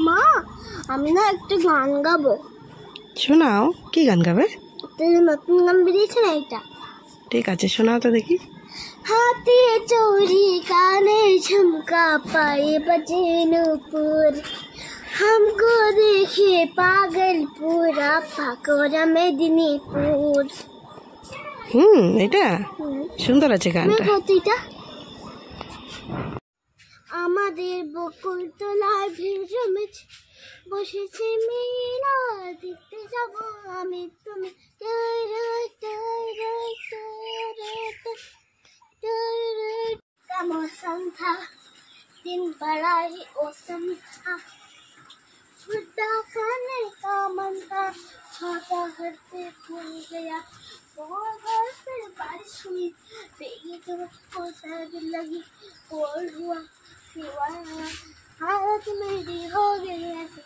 মা, আমি না একটা গান গাবো। শোনাও, কি গান গাবে? নতুন গান বেরিয়েছে না এটা। ঠিক আছে, শোনাও তো দেখি। हाथी चोरी काने झुमका पाए बजे नूपुर, हमको देखे पागल पूरा पाकोरा मेदिनीपुर। এটা সুন্দর আছে গানটা। আমাদের বকুল তলায় ভিড় জমেছে, বসেছে মেয়েরা দেখতে যাব আমি তুমি। का मौसम था, दिन बड़ा ही औसम था, छुट्टा खाने का मन था, छाता घर पे खुल गया, बहुत घर पे बारिश हुई, बेगी तो सर्द लगी, कोल्ड हुआ, हालत मेरी हो गई ऐसे।